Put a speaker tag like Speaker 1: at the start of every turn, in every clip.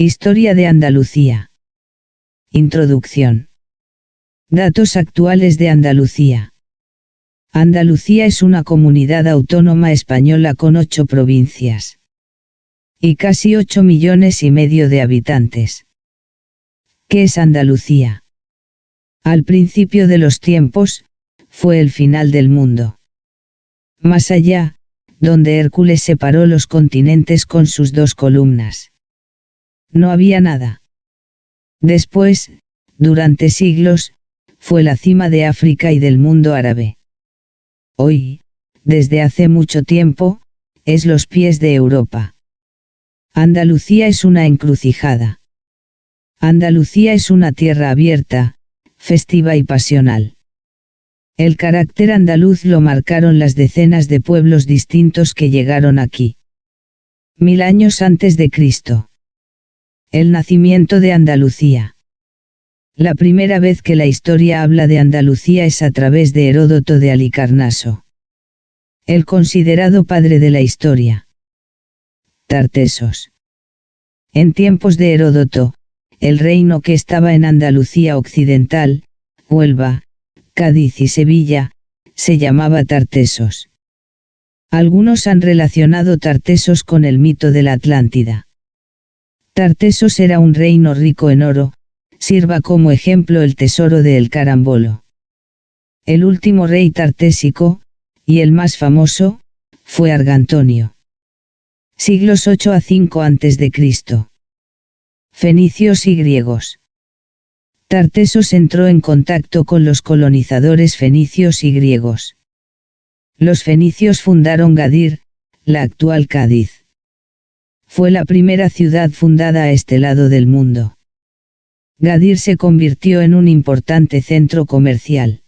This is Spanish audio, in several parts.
Speaker 1: Historia de Andalucía. Introducción. Datos actuales de Andalucía. Andalucía es una comunidad autónoma española con 8 provincias y casi 8,5 millones de habitantes. ¿Qué es Andalucía? Al principio de los tiempos, fue el final del mundo. Más allá, donde Hércules separó los continentes con sus 2 columnas. No había nada. Después, durante siglos, fue la cima de África y del mundo árabe. Hoy, desde hace mucho tiempo, es los pies de Europa. Andalucía es una encrucijada. Andalucía es una tierra abierta, festiva y pasional. El carácter andaluz lo marcaron las decenas de pueblos distintos que llegaron aquí. 1000 años antes de Cristo. El nacimiento de Andalucía. La primera vez que la historia habla de Andalucía es a través de Heródoto de Halicarnaso. El considerado padre de la historia. Tartesos. En tiempos de Heródoto, el reino que estaba en Andalucía occidental, Huelva, Cádiz y Sevilla, se llamaba Tartesos. Algunos han relacionado Tartesos con el mito de la Atlántida. Tartesos era un reino rico en oro, sirva como ejemplo el tesoro de El Carambolo. El último rey tartésico, y el más famoso, fue Argantonio. Siglos 8 a 5 a.C. Fenicios y griegos. Tartesos entró en contacto con los colonizadores fenicios y griegos. Los fenicios fundaron Gadir, la actual Cádiz. Fue la primera ciudad fundada a este lado del mundo. Gadir se convirtió en un importante centro comercial.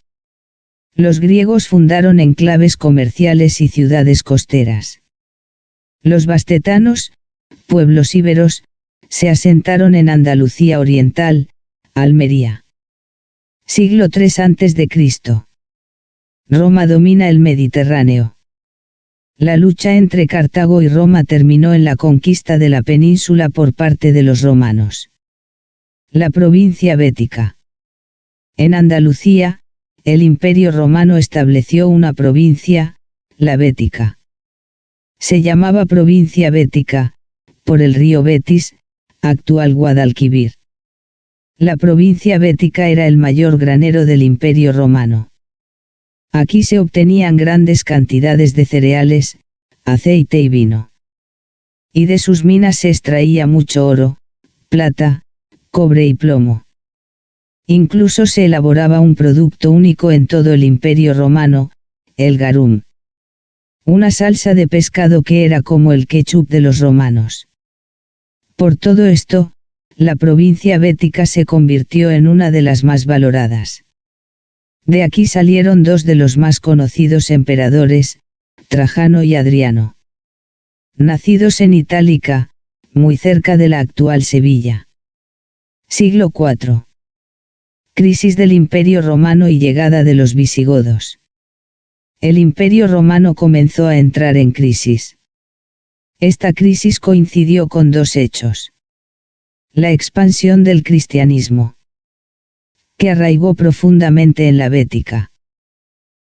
Speaker 1: Los griegos fundaron enclaves comerciales y ciudades costeras. Los bastetanos, pueblos íberos, se asentaron en Andalucía Oriental, Almería. Siglo III a.C. Roma domina el Mediterráneo. La lucha entre Cartago y Roma terminó en la conquista de la península por parte de los romanos. La provincia bética. En Andalucía, el Imperio Romano estableció una provincia, la Bética. Se llamaba provincia bética, por el río Betis, actual Guadalquivir. La provincia bética era el mayor granero del Imperio Romano. Aquí se obtenían grandes cantidades de cereales, aceite y vino. Y de sus minas se extraía mucho oro, plata, cobre y plomo. Incluso se elaboraba un producto único en todo el Imperio Romano, el garum. Una salsa de pescado que era como el ketchup de los romanos. Por todo esto, la provincia bética se convirtió en una de las más valoradas. De aquí salieron 2 de los más conocidos emperadores, Trajano y Adriano. Nacidos en Itálica, muy cerca de la actual Sevilla. Siglo IV. Crisis del Imperio Romano y llegada de los visigodos. El Imperio Romano comenzó a entrar en crisis. Esta crisis coincidió con 2 hechos. La expansión del cristianismo, que arraigó profundamente en la Bética.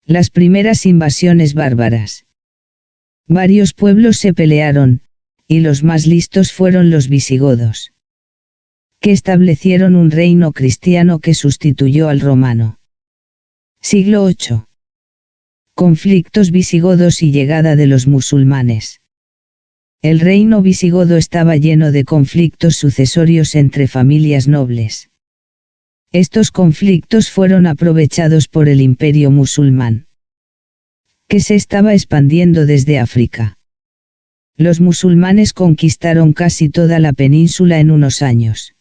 Speaker 1: Las primeras invasiones bárbaras. Varios pueblos se pelearon, y los más listos fueron los visigodos, que establecieron un reino cristiano que sustituyó al romano. Siglo VIII. Conflictos visigodos y llegada de los musulmanes. El reino visigodo estaba lleno de conflictos sucesorios entre familias nobles. Estos conflictos fueron aprovechados por el imperio musulmán, que se estaba expandiendo desde África. Los musulmanes conquistaron casi toda la península en unos años.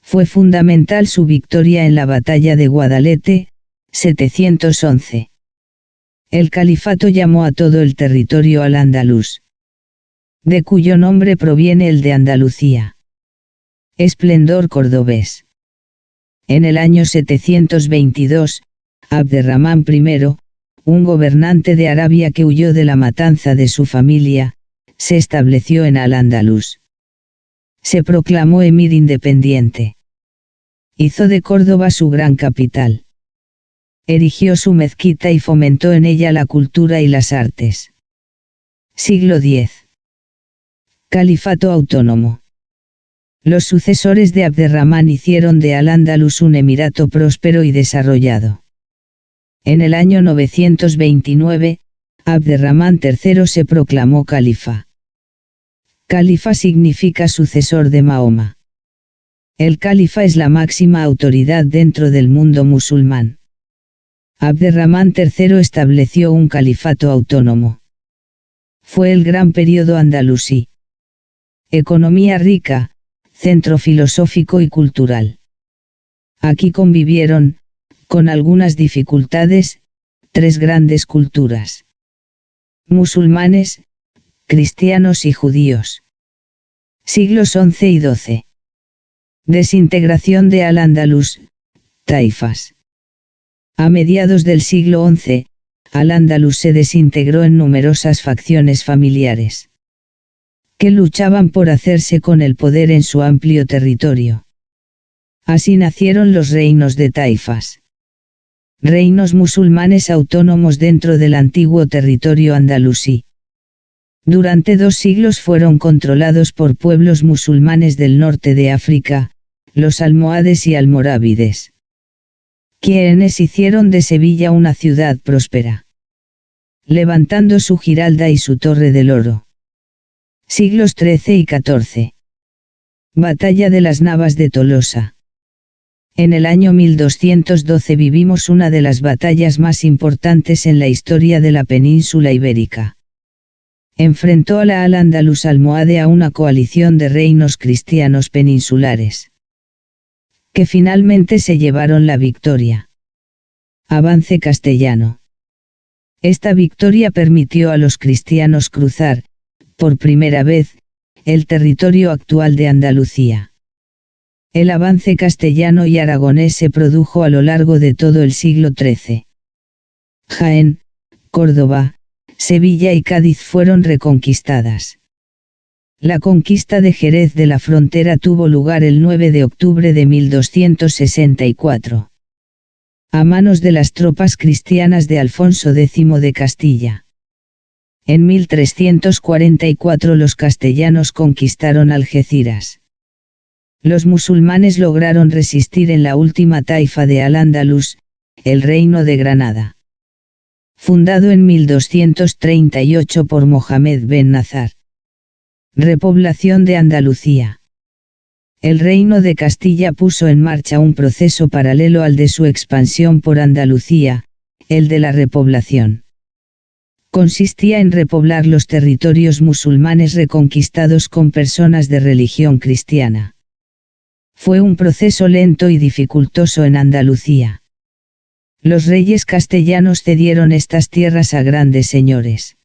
Speaker 1: Fue fundamental su victoria en la batalla de Guadalete, 711. El califato llamó a todo el territorio al-Andalus, de cuyo nombre proviene el de Andalucía. Esplendor cordobés. En el año 722, Abderramán I, un gobernante de Arabia que huyó de la matanza de su familia, se estableció en Al-Ándalus. Se proclamó emir independiente. Hizo de Córdoba su gran capital. Erigió su mezquita y fomentó en ella la cultura y las artes. Siglo X. Califato autónomo. Los sucesores de Abderramán hicieron de Al-Ándalus un emirato próspero y desarrollado. En el año 929, Abderramán III se proclamó califa. Califa significa sucesor de Mahoma. El califa es la máxima autoridad dentro del mundo musulmán. Abderramán III estableció un califato autónomo. Fue el gran período andalusí. Economía rica, centro filosófico y cultural. Aquí convivieron, con algunas dificultades, tres grandes culturas: musulmanes, cristianos y judíos. Siglos XI y XII. Desintegración de Al-Ándalus, taifas. A mediados del siglo XI, Al-Ándalus se desintegró en numerosas facciones familiares que luchaban por hacerse con el poder en su amplio territorio. Así nacieron los reinos de taifas. Reinos musulmanes autónomos dentro del antiguo territorio andalusí. Durante 2 siglos fueron controlados por pueblos musulmanes del norte de África, los almohades y almorávides, quienes hicieron de Sevilla una ciudad próspera, levantando su giralda y su torre del oro. Siglos XIII y XIV. Batalla de las Navas de Tolosa. En el año 1212 vivimos una de las batallas más importantes en la historia de la península ibérica. Enfrentó a la Al-Ándalus almohade a una coalición de reinos cristianos peninsulares, que finalmente se llevaron la victoria. Avance castellano. Esta victoria permitió a los cristianos cruzar, por primera vez, el territorio actual de Andalucía. El avance castellano y aragonés se produjo a lo largo de todo el siglo XIII. Jaén, Córdoba, Sevilla y Cádiz fueron reconquistadas. La conquista de Jerez de la Frontera tuvo lugar el 9 de octubre de 1264. A manos de las tropas cristianas de Alfonso X de Castilla. En 1344 los castellanos conquistaron Algeciras. Los musulmanes lograron resistir en la última taifa de Al-Ándalus, el Reino de Granada. Fundado en 1238 por Mohamed ben Nazar. Repoblación de Andalucía. El Reino de Castilla puso en marcha un proceso paralelo al de su expansión por Andalucía, el de la repoblación. Consistía en repoblar los territorios musulmanes reconquistados con personas de religión cristiana. Fue un proceso lento y dificultoso en Andalucía. Los reyes castellanos cedieron estas tierras a grandes señores,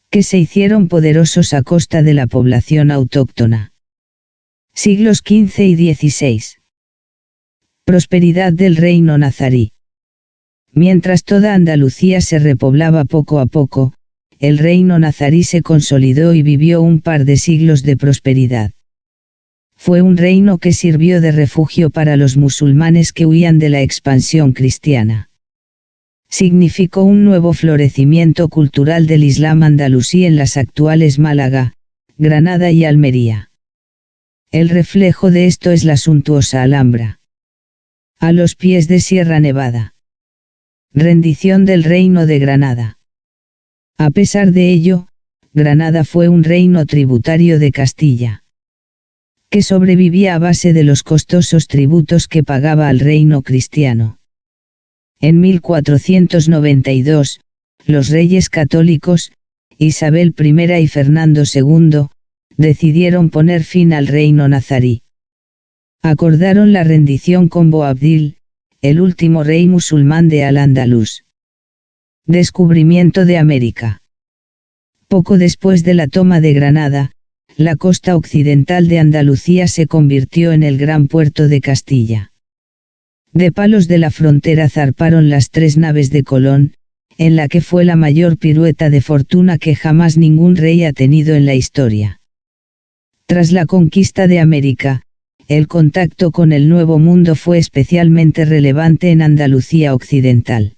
Speaker 1: que se hicieron poderosos a costa de la población autóctona. Siglos XV y XVI. Prosperidad del reino nazarí. Mientras toda Andalucía se repoblaba poco a poco, el reino nazarí se consolidó y vivió un par de siglos de prosperidad. Fue un reino que sirvió de refugio para los musulmanes que huían de la expansión cristiana. Significó un nuevo florecimiento cultural del Islam andalusí en las actuales Málaga, Granada y Almería. El reflejo de esto es la suntuosa Alhambra, a los pies de Sierra Nevada. Rendición del Reino de Granada. A pesar de ello, Granada fue un reino tributario de Castilla, que sobrevivía a base de los costosos tributos que pagaba al reino cristiano. En 1492, los reyes católicos, Isabel I y Fernando II, decidieron poner fin al reino nazarí. Acordaron la rendición con Boabdil, el último rey musulmán de Al-Ándalus. Descubrimiento de América. Poco después de la toma de Granada, la costa occidental de Andalucía se convirtió en el gran puerto de Castilla. De Palos de la Frontera zarparon las 3 naves de Colón, en la que fue la mayor pirueta de fortuna que jamás ningún rey ha tenido en la historia. Tras la conquista de América, el contacto con el Nuevo Mundo fue especialmente relevante en Andalucía occidental.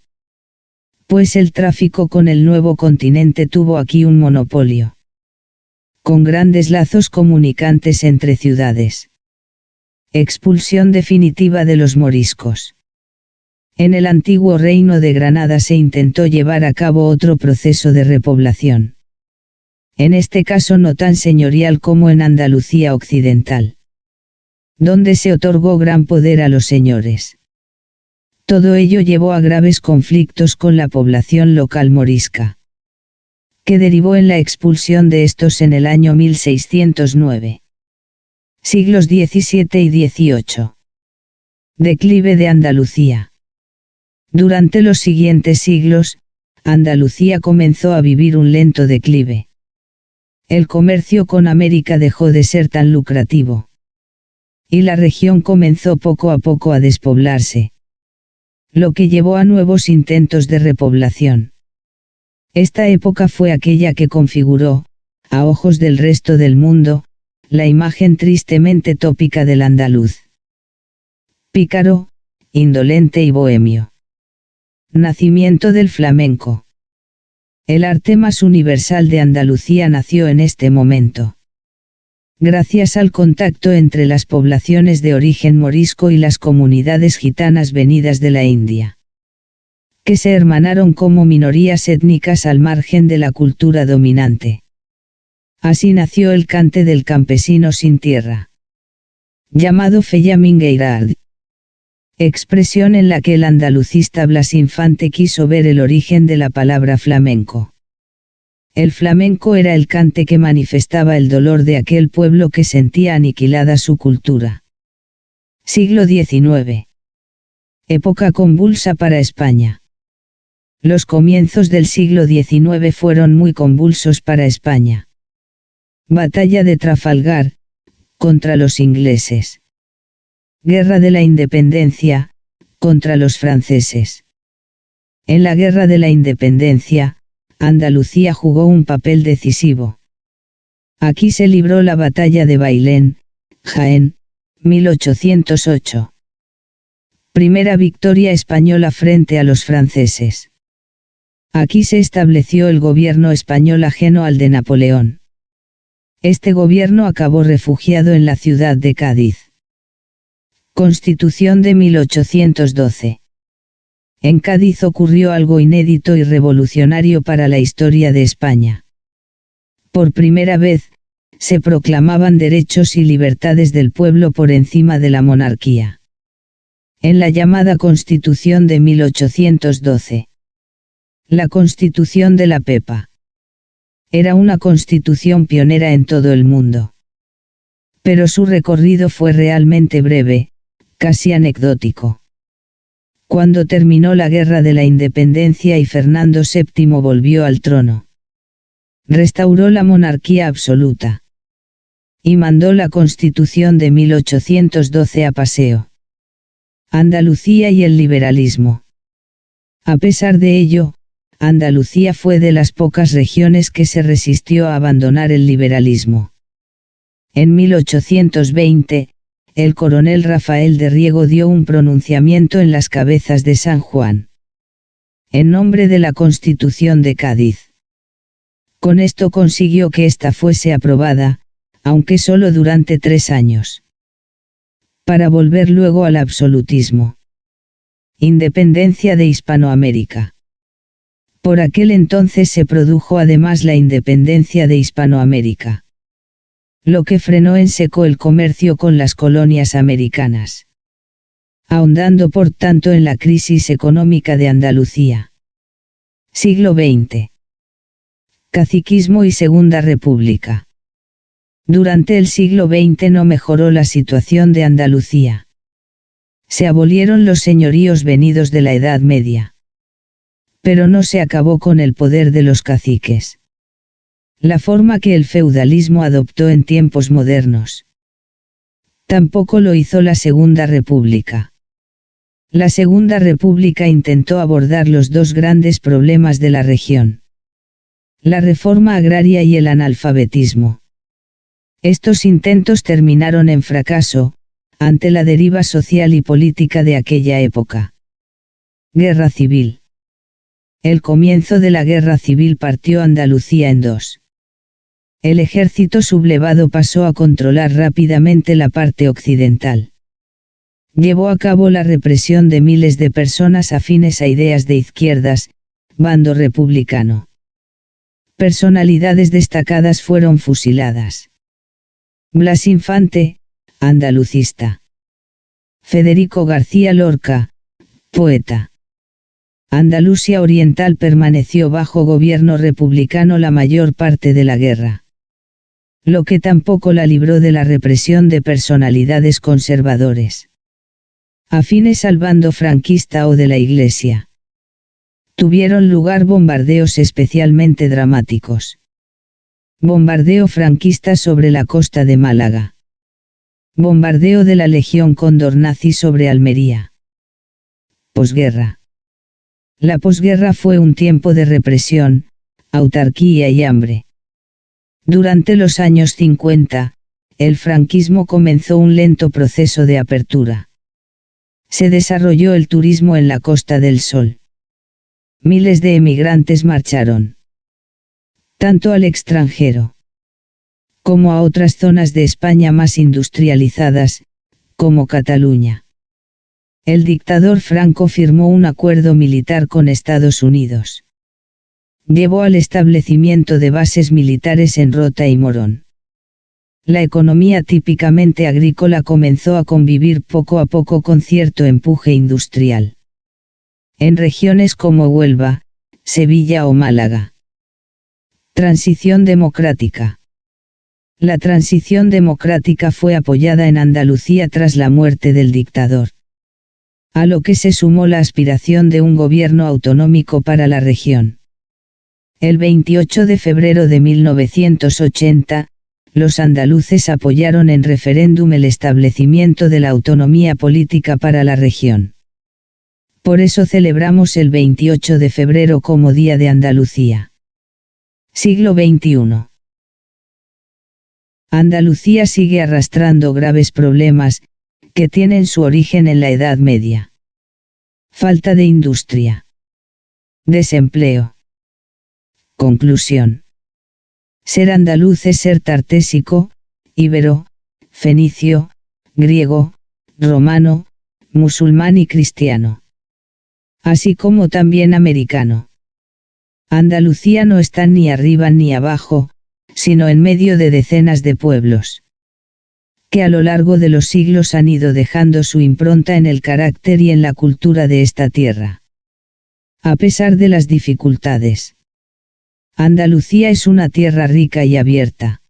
Speaker 1: Pues el tráfico con el nuevo continente tuvo aquí un monopolio, con grandes lazos comunicantes entre ciudades. Expulsión definitiva de los moriscos. En el antiguo Reino de Granada se intentó llevar a cabo otro proceso de repoblación. En este caso no tan señorial como en Andalucía occidental, donde se otorgó gran poder a los señores. Todo ello llevó a graves conflictos con la población local morisca, que derivó en la expulsión de estos en el año 1609. Siglos XVII y XVIII. Declive de Andalucía. Durante los siguientes siglos, Andalucía comenzó a vivir un lento declive. El comercio con América dejó de ser tan lucrativo, y la región comenzó poco a poco a despoblarse, lo que llevó a nuevos intentos de repoblación. Esta época fue aquella que configuró, a ojos del resto del mundo, la imagen tristemente tópica del andaluz. Pícaro, indolente y bohemio. Nacimiento del flamenco. El arte más universal de Andalucía nació en este momento. Gracias al contacto entre las poblaciones de origen morisco y las comunidades gitanas venidas de la India, que se hermanaron como minorías étnicas al margen de la cultura dominante. Así nació el cante del campesino sin tierra, llamado Fellamingueirard, expresión en la que el andalucista Blas Infante quiso ver el origen de la palabra flamenco. El flamenco era el cante que manifestaba el dolor de aquel pueblo que sentía aniquilada su cultura. Siglo XIX. Época convulsa para España. Los comienzos del siglo XIX fueron muy convulsos para España. Batalla de Trafalgar, contra los ingleses. Guerra de la Independencia, contra los franceses. En la Guerra de la Independencia, Andalucía jugó un papel decisivo. Aquí se libró la batalla de Bailén, Jaén, 1808. Primera victoria española frente a los franceses. Aquí se estableció el gobierno español ajeno al de Napoleón. Este gobierno acabó refugiado en la ciudad de Cádiz. Constitución de 1812. En Cádiz ocurrió algo inédito y revolucionario para la historia de España. Por primera vez, se proclamaban derechos y libertades del pueblo por encima de la monarquía. En la llamada Constitución de 1812. La Constitución de la Pepa. Era una constitución pionera en todo el mundo. Pero su recorrido fue realmente breve, casi anecdótico. Cuando terminó la Guerra de la Independencia y Fernando VII volvió al trono, restauró la monarquía absoluta y mandó la Constitución de 1812 a paseo. Andalucía y el liberalismo. A pesar de ello, Andalucía fue de las pocas regiones que se resistió a abandonar el liberalismo. En 1820, el coronel Rafael de Riego dio un pronunciamiento en las Cabezas de San Juan, en nombre de la Constitución de Cádiz. Con esto consiguió que ésta fuese aprobada, aunque solo durante 3 años. Para volver luego al absolutismo. Independencia de Hispanoamérica. Por aquel entonces se produjo además la independencia de Hispanoamérica, lo que frenó en seco el comercio con las colonias americanas, ahondando por tanto en la crisis económica de Andalucía. Siglo XX. Caciquismo y Segunda República. Durante el siglo XX no mejoró la situación de Andalucía. Se abolieron los señoríos venidos de la Edad Media. Pero no se acabó con el poder de los caciques, la forma que el feudalismo adoptó en tiempos modernos. Tampoco lo hizo la Segunda República. La Segunda República intentó abordar los dos grandes problemas de la región: la reforma agraria y el analfabetismo. Estos intentos terminaron en fracaso, ante la deriva social y política de aquella época. Guerra civil. El comienzo de la guerra civil partió Andalucía en dos. El ejército sublevado pasó a controlar rápidamente la parte occidental. Llevó a cabo la represión de miles de personas afines a ideas de izquierdas, bando republicano. Personalidades destacadas fueron fusiladas. Blas Infante, andalucista. Federico García Lorca, poeta. Andalucía Oriental permaneció bajo gobierno republicano la mayor parte de la guerra. Lo que tampoco la libró de la represión de personalidades conservadores, afines al bando franquista o de la Iglesia. Tuvieron lugar bombardeos especialmente dramáticos. Bombardeo franquista sobre la costa de Málaga. Bombardeo de la Legión Cóndor nazi sobre Almería. Posguerra. La posguerra fue un tiempo de represión, autarquía y hambre. Durante los años 50, el franquismo comenzó un lento proceso de apertura. Se desarrolló el turismo en la Costa del Sol. Miles de emigrantes marcharon, tanto al extranjero como a otras zonas de España más industrializadas, como Cataluña. El dictador Franco firmó un acuerdo militar con Estados Unidos. Llevó al establecimiento de bases militares en Rota y Morón. La economía típicamente agrícola comenzó a convivir poco a poco con cierto empuje industrial. En regiones como Huelva, Sevilla o Málaga. Transición democrática. La transición democrática fue apoyada en Andalucía tras la muerte del dictador, a lo que se sumó la aspiración de un gobierno autonómico para la región. El 28 de febrero de 1980, los andaluces apoyaron en referéndum el establecimiento de la autonomía política para la región. Por eso celebramos el 28 de febrero como Día de Andalucía. Siglo XXI. Andalucía sigue arrastrando graves problemas, que tienen su origen en la Edad Media. Falta de industria. Desempleo. Conclusión. Ser andaluz es ser tartésico, íbero, fenicio, griego, romano, musulmán y cristiano. Así como también americano. Andalucía no está ni arriba ni abajo, sino en medio de decenas de pueblos, que a lo largo de los siglos han ido dejando su impronta en el carácter y en la cultura de esta tierra. A pesar de las dificultades, Andalucía es una tierra rica y abierta.